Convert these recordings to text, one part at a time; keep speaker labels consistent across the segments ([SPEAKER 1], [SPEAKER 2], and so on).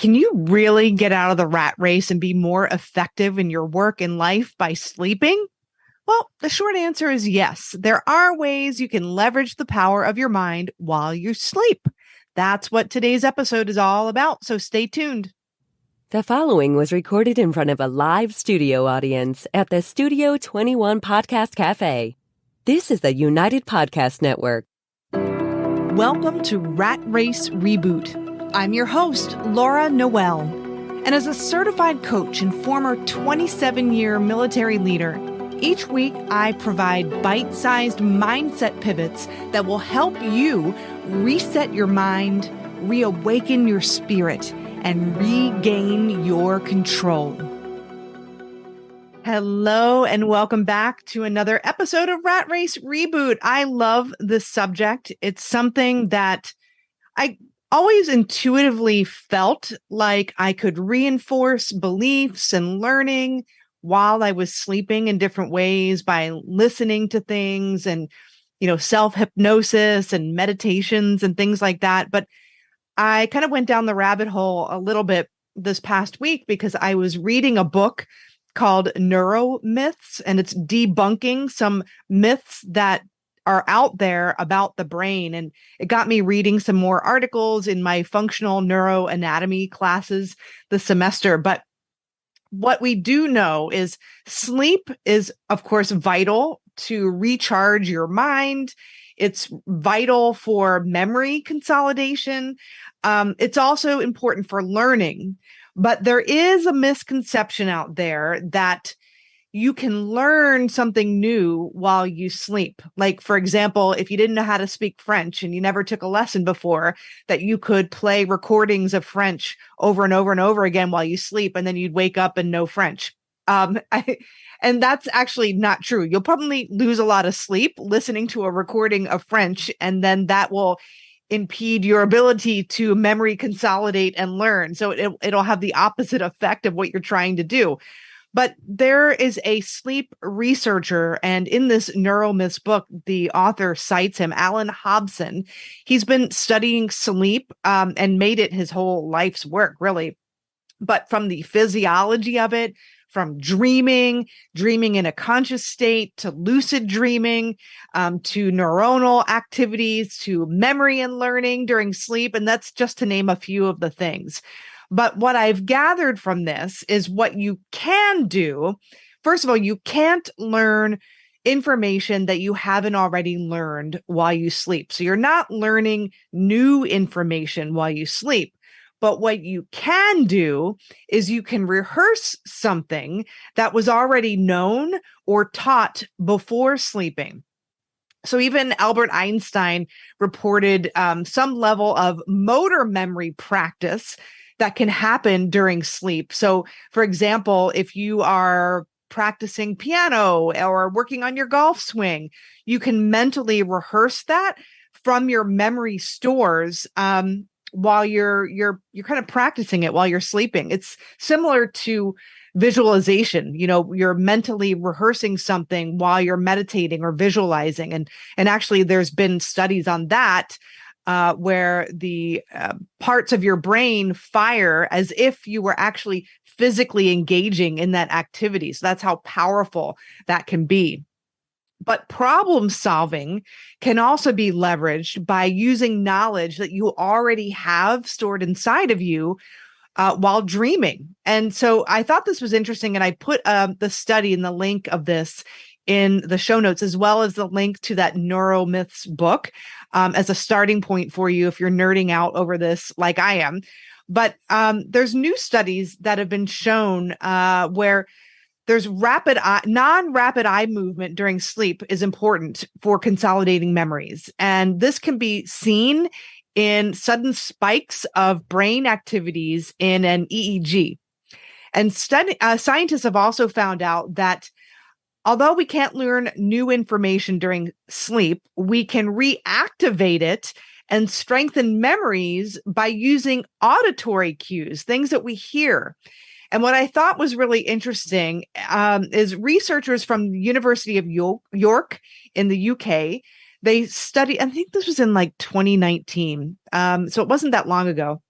[SPEAKER 1] Can you really get out of the rat race and be more effective in your work and life by sleeping? Well, the short answer is yes. There are ways you can leverage the power of your mind while you sleep. That's what today's episode is all about, so stay tuned.
[SPEAKER 2] The following was recorded in front of a live studio audience at the Studio 21 Podcast Cafe. This is the United Podcast Network.
[SPEAKER 1] Welcome to Rat Race Reboot. I'm your host, Laura Noel. And as a certified coach and former 27-year military leader, each week I provide bite-sized mindset pivots that will help you reset your mind, reawaken your spirit, and regain your control. Hello, and welcome back to another episode of Rat Race Reboot. I love this subject. It's something that I always intuitively felt like I could reinforce beliefs and learning while I was sleeping in different ways by listening to things and, self-hypnosis and meditations and things like that. But I kind of went down the rabbit hole a little bit this past week because I was reading a book called Neuromyths, and it's debunking some myths that are out there about the brain. And it got me reading some more articles in my functional neuroanatomy classes this semester. But what we do know is sleep is, of course, vital to recharge your mind. It's vital for memory consolidation. It's also important for learning. But there is a misconception out there that you can learn something new while you sleep. Like, for example, if you didn't know how to speak French and you never took a lesson before, that you could play recordings of French over and over and over again while you sleep, and then you'd wake up and know French. And that's actually not true. You'll probably lose a lot of sleep listening to a recording of French, and then that will impede your ability to memory consolidate and learn. So it'll have the opposite effect of what you're trying to do. But there is a sleep researcher, and in this Neuromyths book, the author cites him, Alan Hobson. He's been studying sleep and made it his whole life's work, really. But from the physiology of it, from dreaming in a conscious state, to lucid dreaming, to neuronal activities, to memory and learning during sleep. And that's just to name a few of the things. But what I've gathered from this is what you can do. First of all, you can't learn information that you haven't already learned while you sleep. So you're not learning new information while you sleep. But what you can do is you can rehearse something that was already known or taught before sleeping. So even Albert Einstein reported some level of motor memory practice that can happen during sleep. So, for example, if you are practicing piano or working on your golf swing, you can mentally rehearse that from your memory stores while you're kind of practicing it while you're sleeping. It's similar to visualization. You're mentally rehearsing something while you're meditating or visualizing. And actually, there's been studies on that where the parts of your brain fire as if you were actually physically engaging in that activity. So that's how powerful that can be. But problem solving can also be leveraged by using knowledge that you already have stored inside of you while dreaming. And so I thought this was interesting, and I put the study and the link of this in the show notes, as well as the link to that Neuromyths book as a starting point for you if you're nerding out over this like I am. But there's new studies that have been shown where there's non-rapid eye movement during sleep is important for consolidating memories. And this can be seen in sudden spikes of brain activities in an EEG. And scientists have also found out that although we can't learn new information during sleep, we can reactivate it and strengthen memories by using auditory cues, things that we hear. And what I thought was really interesting is researchers from the University of York in the UK, they studied, I think this was in like 2019, so it wasn't that long ago.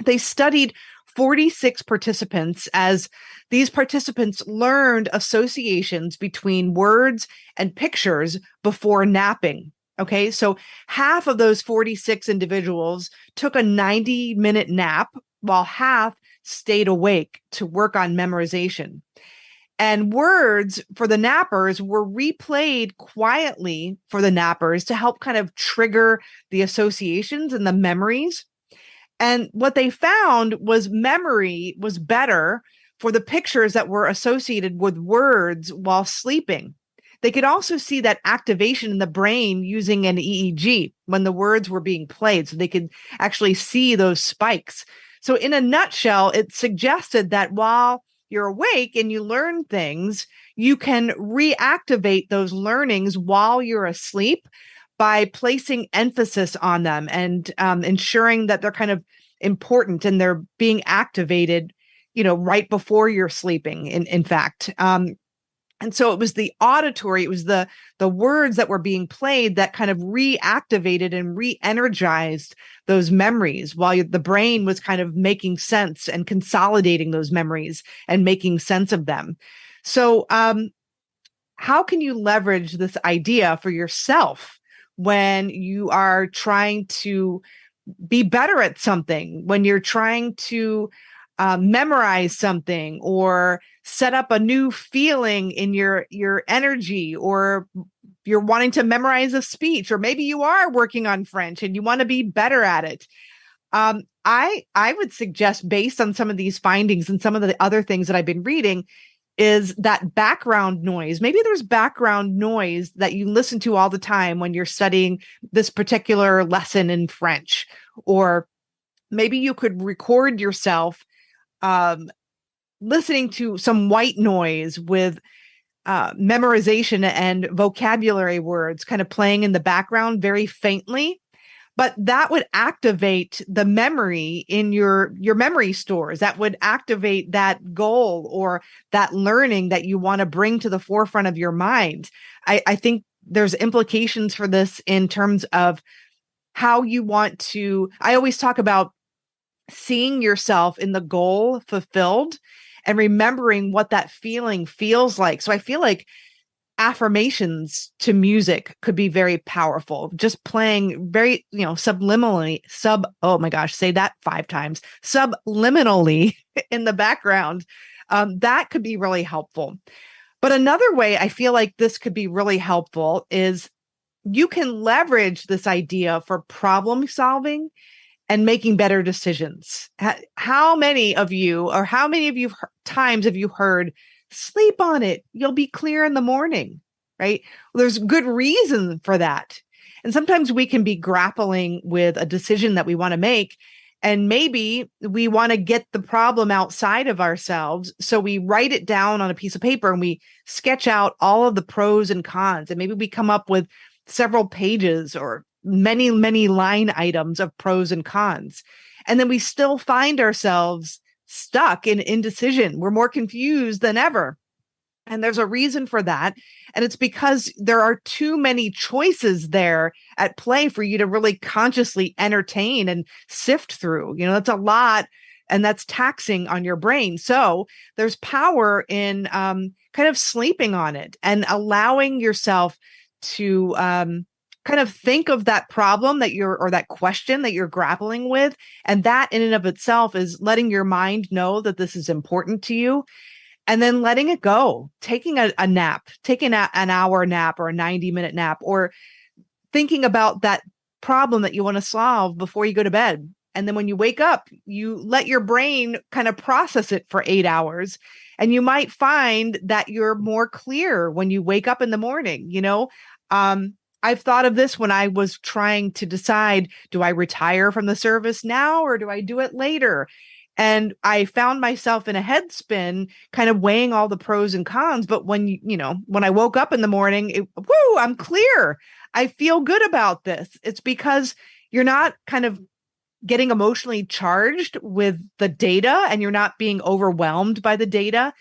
[SPEAKER 1] They studied 46 participants as these participants learned associations between words and pictures before napping. Okay, so half of those 46 individuals took a 90-minute nap while half stayed awake to work on memorization. And words for the nappers were replayed quietly for the nappers to help kind of trigger the associations and the memories. And what they found was memory was better for the pictures that were associated with words while sleeping. They could also see that activation in the brain using an EEG when the words were being played. So they could actually see those spikes. So in a nutshell, it suggested that while you're awake and you learn things, you can reactivate those learnings while you're asleep by placing emphasis on them and ensuring that they're kind of important and they're being activated, right before you're sleeping, in fact. And so it was the auditory, it was the words that were being played that kind of reactivated and re-energized those memories while the brain was kind of making sense and consolidating those memories and making sense of them. So how can you leverage this idea for yourself when you are trying to be better at something, when you're trying to memorize something or set up a new feeling in your energy, or you're wanting to memorize a speech, or maybe you are working on French and you want to be better at it? I would suggest, based on some of these findings and some of the other things that I've been reading, is that background noise. Maybe there's background noise that you listen to all the time when you're studying this particular lesson in French, or maybe you could record yourself listening to some white noise with memorization and vocabulary words kind of playing in the background very faintly. But that would activate the memory in your memory stores. That would activate that goal or that learning that you want to bring to the forefront of your mind. I think there's implications for this in terms of how you want to. I always talk about seeing yourself in the goal fulfilled and remembering what that feeling feels like. So I feel like affirmations to music could be very powerful. Just playing very, subliminally, oh my gosh, say that 5 times, subliminally in the background. That could be really helpful. But another way I feel like this could be really helpful is you can leverage this idea for problem solving and making better decisions. How many of you times have you heard, sleep on it, you'll be clear in the morning, right? Well, there's good reason for that. And sometimes we can be grappling with a decision that we want to make, and maybe we want to get the problem outside of ourselves. So we write it down on a piece of paper and we sketch out all of the pros and cons. And maybe we come up with several pages or many, many line items of pros and cons. And then we still find ourselves stuck in indecision. We're more confused than ever. And there's a reason for that. And it's because there are too many choices there at play for you to really consciously entertain and sift through. That's a lot, and that's taxing on your brain. So there's power in kind of sleeping on it and allowing yourself to kind of think of that problem or that question that you're grappling with. And that in and of itself is letting your mind know that this is important to you, and then letting it go, taking a nap, taking an hour nap or a 90-minute nap, or thinking about that problem that you want to solve before you go to bed. And then when you wake up, you let your brain kind of process it for 8 hours. And you might find that you're more clear when you wake up in the morning. I've thought of this when I was trying to decide, do I retire from the service now or do I do it later? And I found myself in a head spin, kind of weighing all the pros and cons. But when I woke up in the morning, I'm clear. I feel good about this. It's because you're not kind of getting emotionally charged with the data, and you're not being overwhelmed by the data.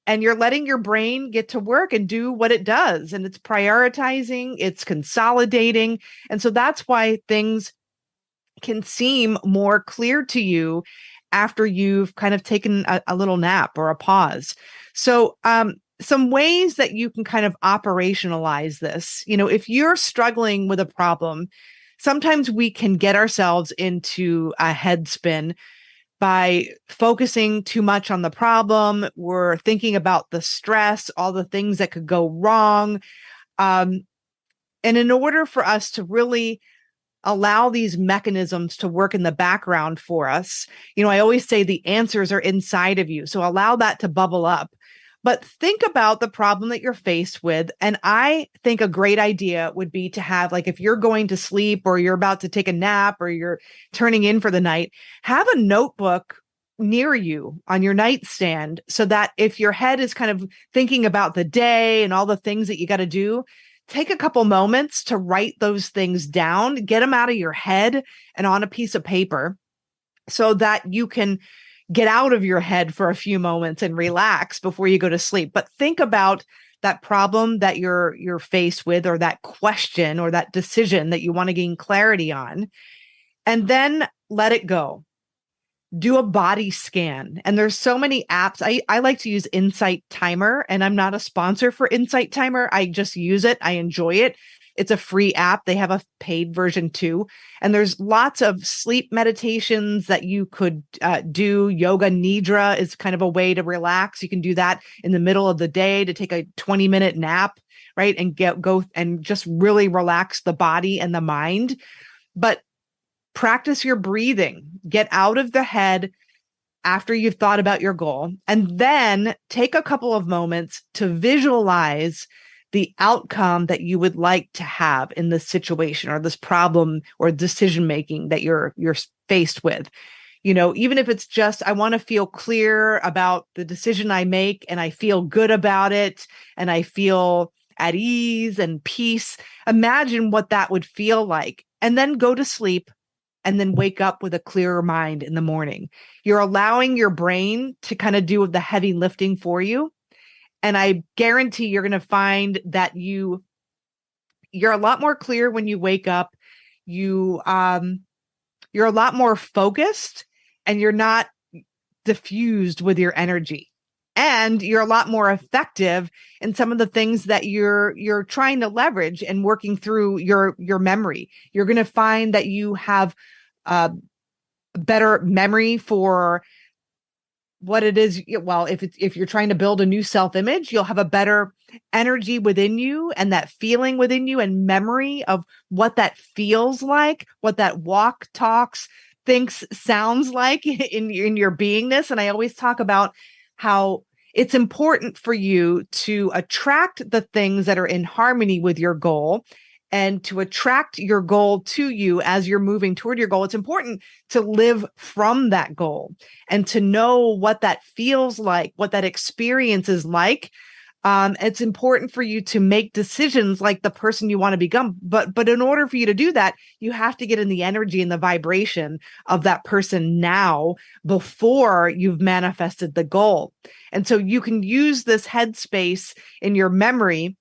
[SPEAKER 1] And you're letting your brain get to work and do what it does. And it's prioritizing, it's consolidating. And so that's why things can seem more clear to you after you've kind of taken a little nap or a pause. So, some ways that you can kind of operationalize this, if you're struggling with a problem, sometimes we can get ourselves into a head spin by focusing too much on the problem. We're thinking about the stress, all the things that could go wrong. And in order for us to really allow these mechanisms to work in the background for us, I always say the answers are inside of you. So allow that to bubble up. But think about the problem that you're faced with. And I think a great idea would be to have, like, if you're going to sleep or you're about to take a nap or you're turning in for the night, have a notebook near you on your nightstand so that if your head is kind of thinking about the day and all the things that you got to do, take a couple moments to write those things down, get them out of your head and on a piece of paper so that you can get out of your head for a few moments and relax before you go to sleep. But think about that problem that you're faced with, or that question or that decision that you want to gain clarity on, and then let it go. Do a body scan. And there's so many apps. I like to use Insight Timer, and I'm not a sponsor for Insight Timer. I just use it. I enjoy it. It's a free app. They have a paid version too. And there's lots of sleep meditations that you could do. Yoga Nidra is kind of a way to relax. You can do that in the middle of the day to take a 20-minute nap, right? And go and just really relax the body and the mind. But practice your breathing. Get out of the head after you've thought about your goal, and then take a couple of moments to visualize the outcome that you would like to have in this situation or this problem or decision making that you're faced with. Even if it's just, I want to feel clear about the decision I make and I feel good about it and I feel at ease and peace. Imagine what that would feel like, and then go to sleep and then wake up with a clearer mind in the morning. You're allowing your brain to kind of do the heavy lifting for you. And I guarantee you're going to find that you're a lot more clear when you wake up. You're a lot more focused, and you're not diffused with your energy. And you're a lot more effective in some of the things that you're trying to leverage and working through your memory. You're going to find that you have better memory for what it is. Well, if you're trying to build a new self-image, you'll have a better energy within you and that feeling within you and memory of what that feels like, what that walk, talks, thinks, sounds like in your beingness. And I always talk about how it's important for you to attract the things that are in harmony with your goal and to attract your goal to you as you're moving toward your goal. It's important to live from that goal and to know what that feels like, what that experience is like. It's important for you to make decisions like the person you want to become. But in order for you to do that, you have to get in the energy and the vibration of that person now before you've manifested the goal. And so you can use this headspace in your memory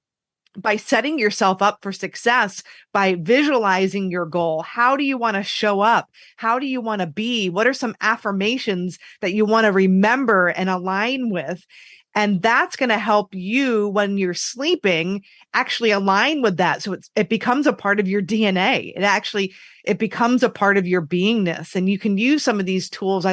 [SPEAKER 1] by setting yourself up for success, by visualizing your goal. How do you want to show up? How do you want to be? What are some affirmations that you want to remember and align with? And that's going to help you when you're sleeping actually align with that. So it becomes a part of your DNA. It becomes a part of your beingness. And you can use some of these tools.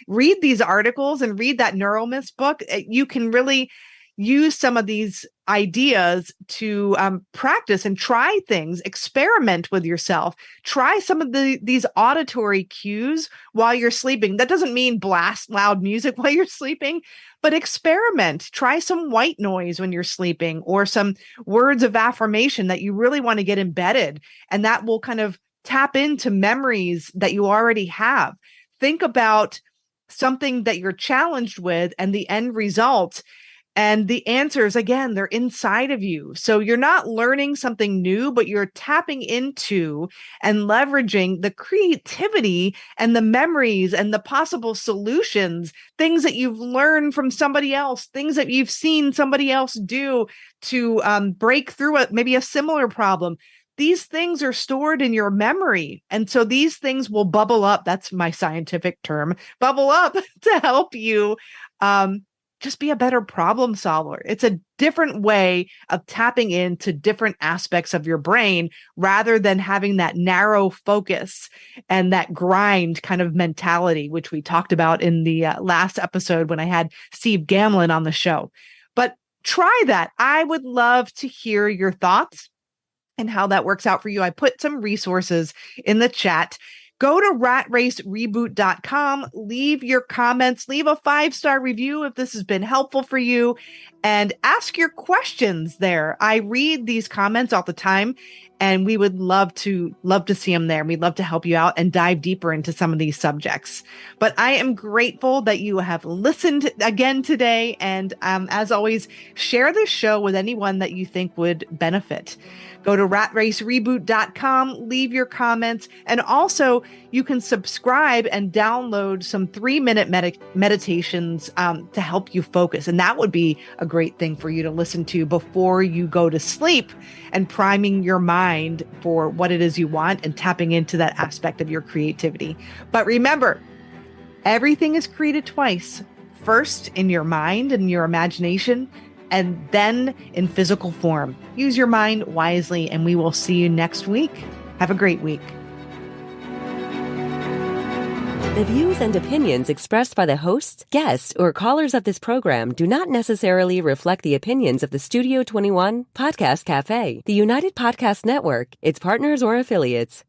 [SPEAKER 1] Read these articles and read that Neuromyths book. You can really use some of these ideas to practice and try things, experiment with yourself, try some of these auditory cues while you're sleeping. That doesn't mean blast loud music while you're sleeping, but experiment. Try some white noise when you're sleeping or some words of affirmation that you really want to get embedded. And that will kind of tap into memories that you already have. Think about something that you're challenged with and the end result. And the answers, again, they're inside of you. So you're not learning something new, but you're tapping into and leveraging the creativity and the memories and the possible solutions, things that you've learned from somebody else, things that you've seen somebody else do to break through maybe a similar problem. these things are stored in your memory. And so these things will bubble up. That's my scientific term, bubble up to help you just be a better problem solver. It's a different way of tapping into different aspects of your brain rather than having that narrow focus and that grind kind of mentality, which we talked about in the last episode when I had Steve Gamlin on the show. But try that. I would love to hear your thoughts and how that works out for you. I put some resources in the chat. Go to ratracereboot.com, leave your comments, leave a 5-star review if this has been helpful for you, and ask your questions there. I read these comments all the time, and we would love to see them there. We'd love to help you out and dive deeper into some of these subjects. But I am grateful that you have listened again today. And as always, share this show with anyone that you think would benefit. Go to ratracereboot.com, leave your comments, and also you can subscribe and download some 3-minute meditations to help you focus. And that would be a great thing for you to listen to before you go to sleep and priming your mind for what it is you want and tapping into that aspect of your creativity. But remember, everything is created twice. First in your mind and your imagination, and then in physical form. Use your mind wisely, and we will see you next week. Have a great week.
[SPEAKER 2] The views and opinions expressed by the hosts, guests, or callers of this program do not necessarily reflect the opinions of the Studio 21 Podcast Cafe, the United Podcast Network, its partners, or affiliates.